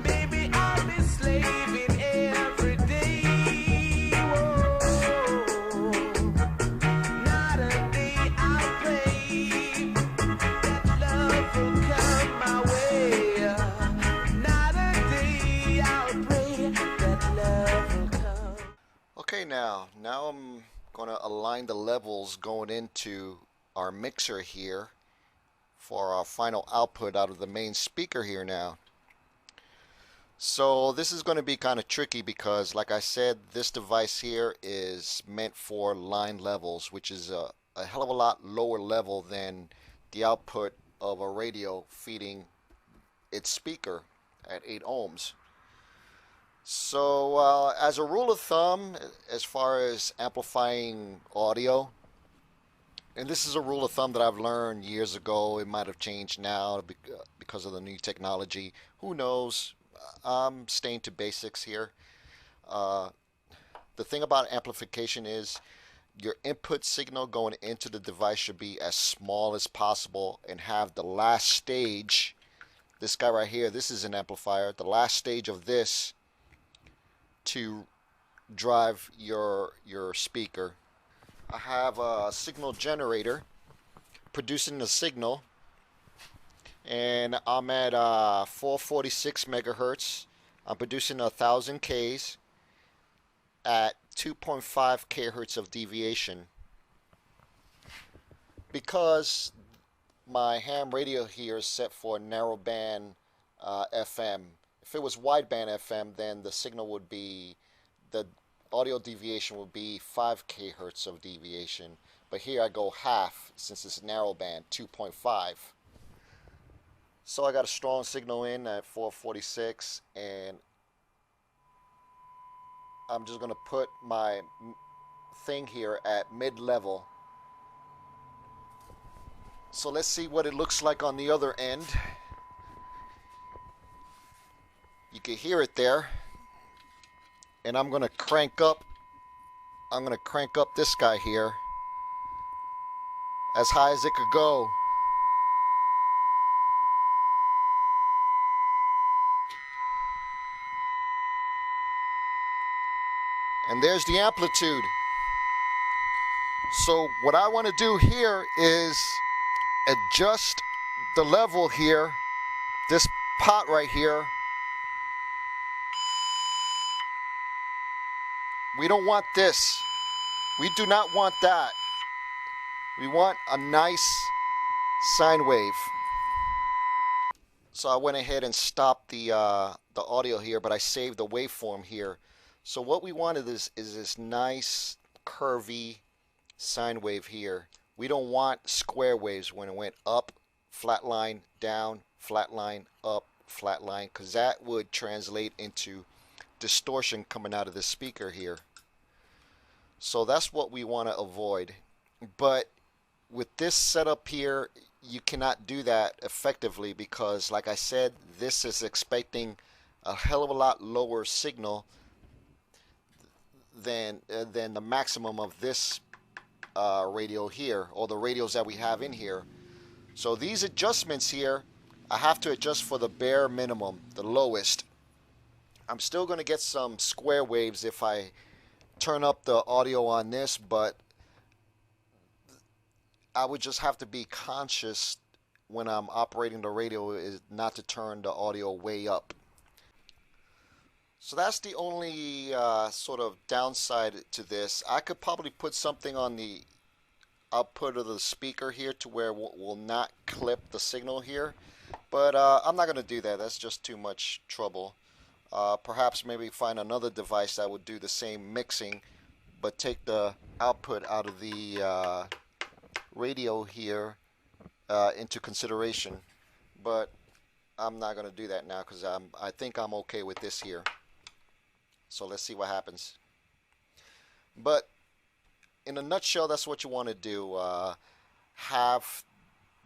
Baby, I'll be slaving every day. Whoa. Not a day I'll play. That love will come my way. Not a day I'll pray. That love will come. Okay, now I'm going to align the levels going into our mixer here for our final output out of the main speaker here now. So this is going to be kind of tricky because, like I said, this device here is meant for line levels, which is a hell of a lot lower level than the output of a radio feeding its speaker at 8 ohms. So as a rule of thumb, as far as amplifying audio, and this is a rule of thumb that I've learned years ago, it might have changed now because of the new technology, who knows. I'm staying to basics here. The thing about amplification is your input signal going into the device should be as small as possible and have the last stage, this guy right here, this is an amplifier, the last stage of this to drive your speaker. I have a signal generator producing the signal, and I'm at 446 megahertz. I'm producing 1000 Ks at 2.5 kHz of deviation. Because my ham radio here is set for narrowband FM. If it was wideband FM, then the signal would be, the audio deviation would be 5 kHz of deviation. But here I go half, since it's narrowband, 2.5. So I got a strong signal in at 446, and I'm just going to put my thing here at mid-level. So let's see what it looks like on the other end. You can hear it there, and I'm gonna crank up this guy here as high as it could go. And there's the amplitude. So what I want to do here is adjust the level here, this pot right here. We don't want this. We do not want that. We want a nice sine wave. So I went ahead and stopped the audio here, but I saved the waveform here. So what we wanted is this nice curvy sine wave here. We don't want square waves when it went up, flat line, down, flat line, up, flat line, because that would translate into distortion coming out of the speaker here. So that's what we want to avoid. But with this setup here, you cannot do that effectively because, like I said, this is expecting a hell of a lot lower signal than the maximum of this radio here, or the radios that we have in here. So these adjustments here, I have to adjust for the bare minimum, the lowest. I'm still going to get some square waves if I turn up the audio on this, but I would just have to be conscious when I'm operating the radio is not to turn the audio way up. So that's the only sort of downside to this. I could probably put something on the output of the speaker here to where it will not clip the signal here, but I'm not going to do that. That's just too much trouble. Perhaps maybe find another device that would do the same mixing, but take the output out of the radio here into consideration. But I'm not going to do that now because I think I'm okay with this here. So let's see what happens. But in a nutshell, that's what you want to do. Have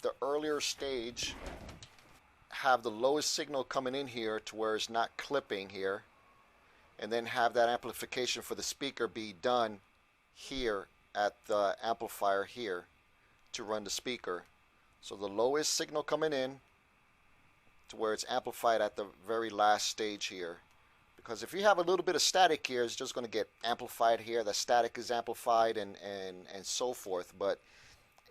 the earlier stage, have the lowest signal coming in here to where it's not clipping here, and then have that amplification for the speaker be done here at the amplifier here to run the speaker. So the lowest signal coming in, to where it's amplified at the very last stage here. Because if you have a little bit of static here, it's just going to get amplified here. The static is amplified and so forth. But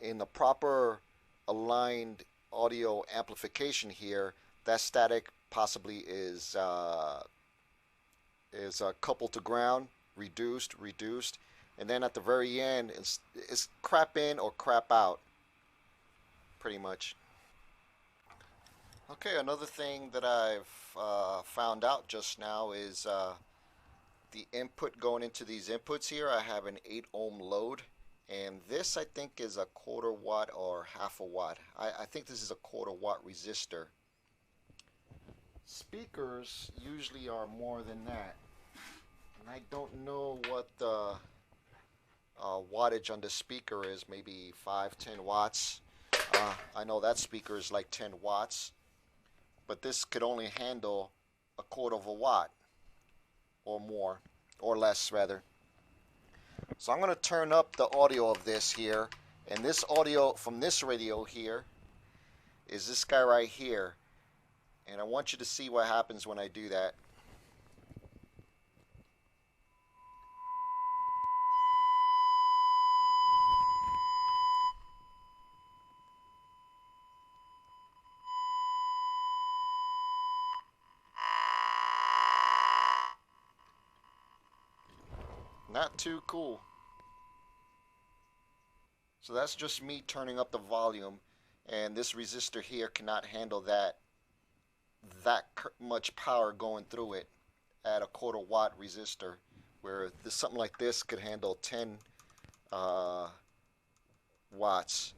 in the proper aligned audio amplification here, that static possibly is coupled to ground, reduced, and then at the very end, it's crap in or crap out, pretty much. Okay, another thing that I've found out just now is the input going into these inputs here. I have an 8 ohm load, and this I think is a 1/4 watt or 1/2 watt. I think this is a 1/4 watt resistor. Speakers usually are more than that, and I don't know what the wattage on the speaker is. Maybe 5-10 watts. I know that speaker is like 10 watts, but this could only handle a 1/4 watt or more, or less rather. So I'm going to turn up the audio of this here, and this audio from this radio here is this guy right here, and I want you to see what happens when I do that. Not too cool. So that's just me turning up the volume, and this resistor here cannot handle that much power going through it at a 1/4 watt resistor, where something like this could handle 10 watts.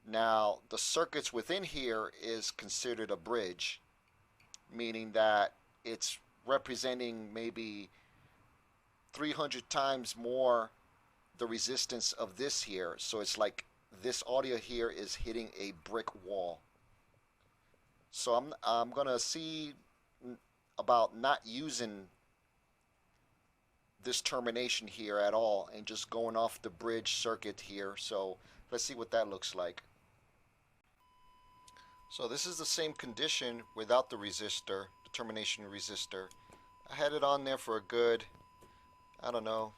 Now the circuits within here is considered a bridge, meaning that it's representing maybe 300 times more the resistance of this here. So it's like this audio here is hitting a brick wall. So I'm gonna see about not using this termination here at all and just going off the bridge circuit here. So let's see what that looks like. So this is the same condition without the resistor, the termination resistor. I had it on there for a good, I don't know,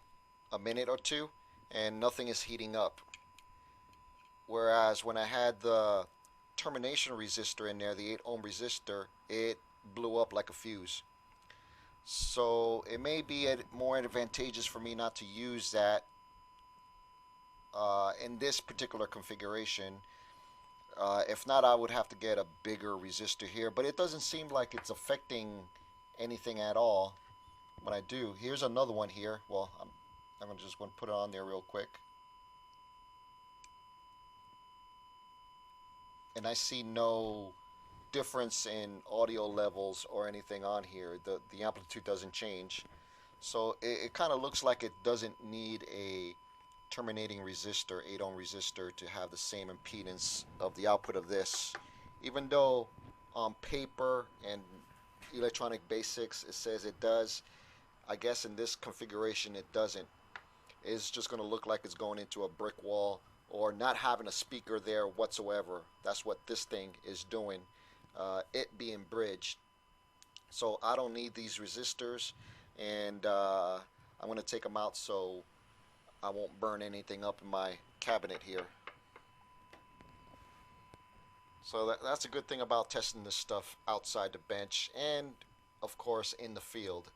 a minute or two, and nothing is heating up. Whereas when I had the termination resistor in there, the 8 ohm resistor, it blew up like a fuse. So it may be more advantageous for me not to use that in this particular configuration. If not, I would have to get a bigger resistor here, but it doesn't seem like it's affecting anything at all when I do. Here's another one here. Well, I'm just going to put it on there real quick. And I see no difference in audio levels or anything on here. The amplitude doesn't change. So it kind of looks like it doesn't need a terminating resistor, 8 ohm resistor, to have the same impedance of the output of this. Even though on paper and electronic basics it says it does, I guess in this configuration it doesn't. It's just going to look like it's going into a brick wall or not having a speaker there whatsoever. That's what this thing is doing, it being bridged. So I don't need these resistors, and I'm going to take them out so I won't burn anything up in my cabinet here. So that's a good thing about testing this stuff outside the bench and of course in the field.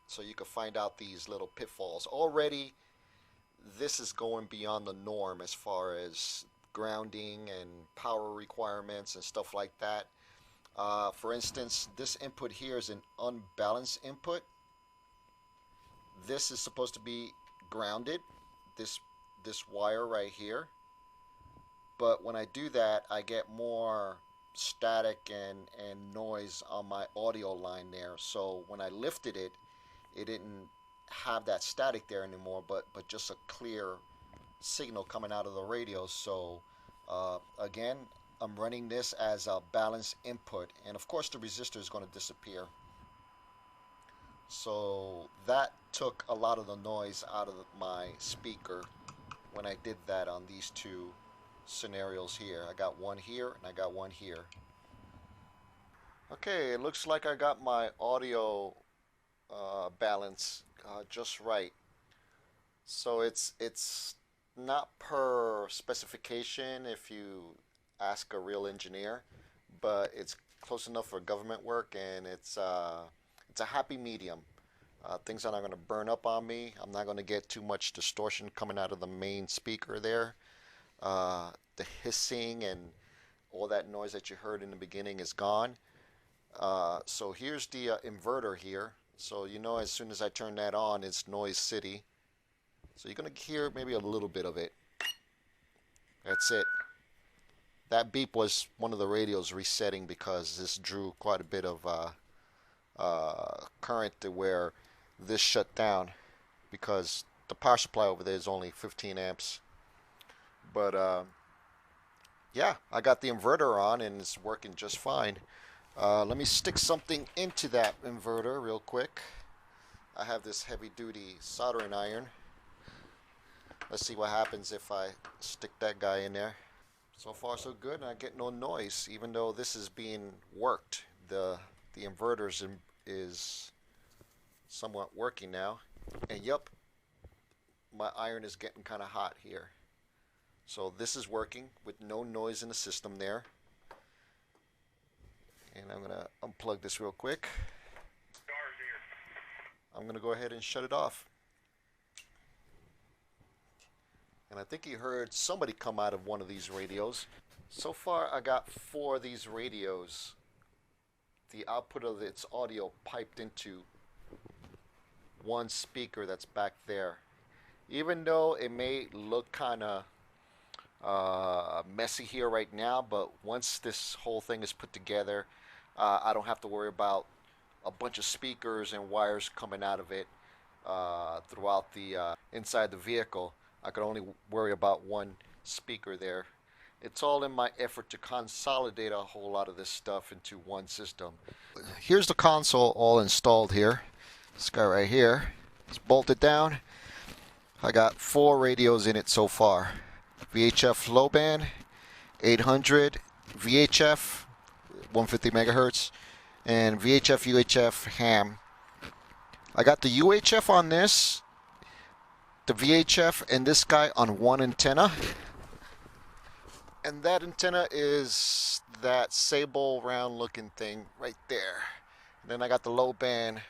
So you can find out these little pitfalls. Already this is going beyond the norm as far as grounding and power requirements and stuff like that. For instance, this input here is an unbalanced input. This is supposed to be grounded, this wire right here. But when I do that, I get more static and noise on my audio line there. So when I lifted it, it didn't have that static there anymore, but just a clear signal coming out of the radio. So again, I'm running this as a balanced input, and of course the resistor is going to disappear. So that took a lot of the noise out of my speaker when I did that on these two scenarios here. I got one here and I got one here. Okay, it looks like I got my audio balance just right. So it's not per specification if you ask a real engineer, but it's close enough for government work, and it's a happy medium. Things are not going to burn up on me. I'm not going to get too much distortion coming out of the main speaker there. The hissing and all that noise that you heard in the beginning is gone. So here's the inverter here. So you know, as soon as I turn that on, it's noise city. So you're going to hear maybe a little bit of it. That's it. That beep was one of the radios resetting because this drew quite a bit of current to where this shut down, because the power supply over there is only 15 amps. But yeah, I got the inverter on and it's working just fine. Let me stick something into that inverter real quick. I have this heavy duty soldering iron. Let's see what happens if I stick that guy in there. So far so good, and I get no noise even though this is being worked. The inverter is somewhat working now, and yep, my iron is getting kind of hot here. So this is working with no noise in the system there. And I'm gonna unplug this real quick. I'm gonna go ahead and shut it off. And I think you heard somebody come out of one of these radios. So far I got 4 of these radios. The output of its audio piped into one speaker that's back there. Even though it may look kind of messy here right now, but once this whole thing is put together, I don't have to worry about a bunch of speakers and wires coming out of it throughout the inside the vehicle. I could only worry about one speaker there. It's all in my effort to consolidate a whole lot of this stuff into one system. Here's the console all installed here. This guy right here. It's bolted down. I got 4 radios in it so far. VHF low band, 800, VHF, 150 megahertz, and VHF UHF ham. I got the UHF on this, the VHF and this guy on one antenna. And that antenna is that sable round looking thing right there. And then I got the low band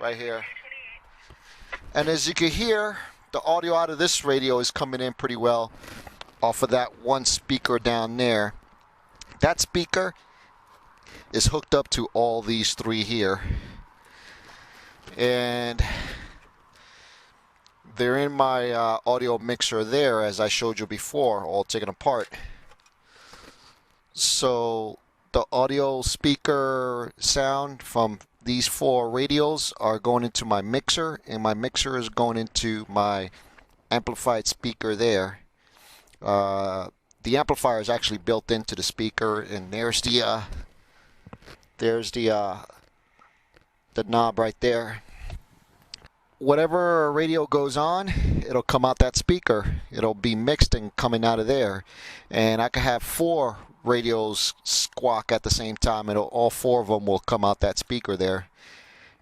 right here. And as you can hear, the audio out of this radio is coming in pretty well off of that one speaker down there. That speaker is hooked up to all these 3 here. And they're in my audio mixer there, as I showed you before, all taken apart. So the audio speaker sound from these 4 radios are going into my mixer, and my mixer is going into my amplified speaker there. The amplifier is actually built into the speaker, and there's the knob right there. Whatever radio goes on, it'll come out that speaker. It'll be mixed and coming out of there. And I can have 4 radios squawk at the same time. All 4 of them will come out that speaker there.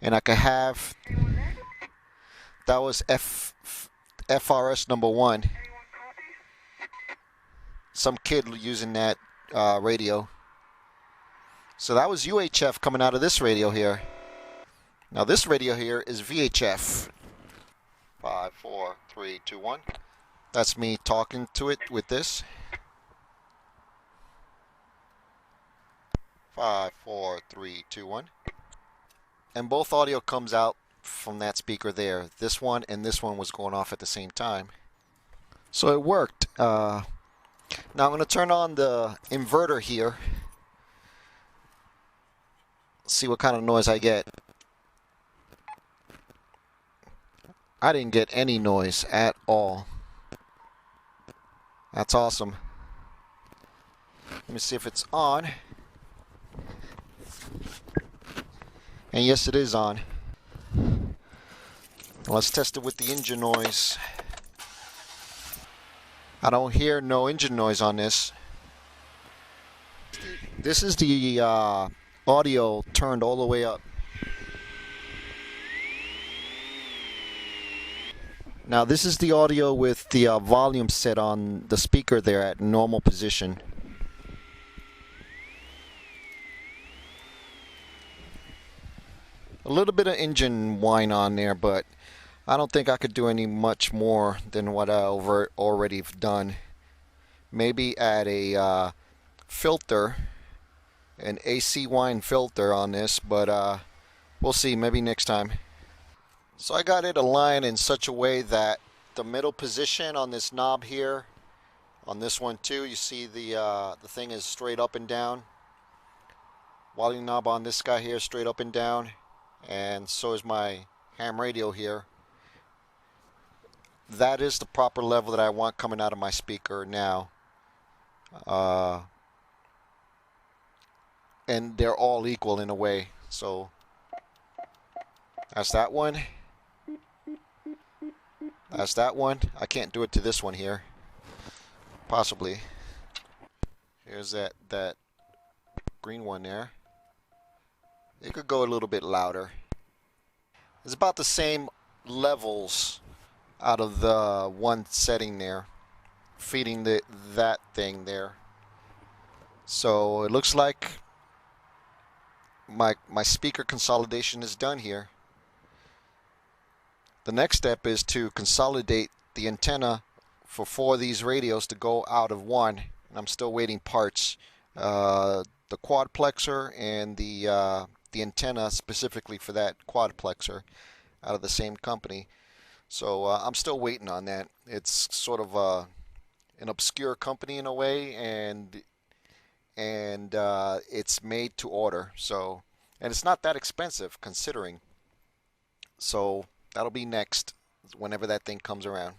And I can have, that was FRS number 1. Some kid using that radio. So that was UHF coming out of this radio here. Now this radio here is VHF. 5, 4, 3, 2, 1. That's me talking to it with this. 5, 4, 3, 2, 1. And both audio comes out from that speaker there. This one and this one was going off at the same time. So it worked. Now I'm going to turn on the inverter here. See what kind of noise I get. I didn't get any noise at all. That's awesome. Let me see if it's on. And yes, it is on. Let's test it with the engine noise. I don't hear no engine noise on this. This is the audio turned all the way up. Now this is the audio with the volume set on the speaker there at normal position. A little bit of engine whine on there, but I don't think I could do any much more than what I already have done. Maybe add a filter, an AC whine filter on this, but we'll see, maybe next time. So I got it aligned in such a way that the middle position on this knob here, on this one too, you see the thing is straight up and down. Volume knob on this guy here, straight up and down, and so is my ham radio here. That is the proper level that I want coming out of my speaker now. And they're all equal in a way. So that's that one. That's that one. I can't do it to this one here. Possibly. Here's that green one there. It could go a little bit louder. It's about the same levels out of the one setting there, feeding that thing there. So it looks like my speaker consolidation is done here. The next step is to consolidate the antenna for 4 of these radios to go out of one, and I'm still waiting parts. The quadplexer and the antenna specifically for that quadplexer out of the same company. So I'm still waiting on that. It's sort of an obscure company in a way, and it's made to order. So, and it's not that expensive considering. So that'll be next whenever that thing comes around.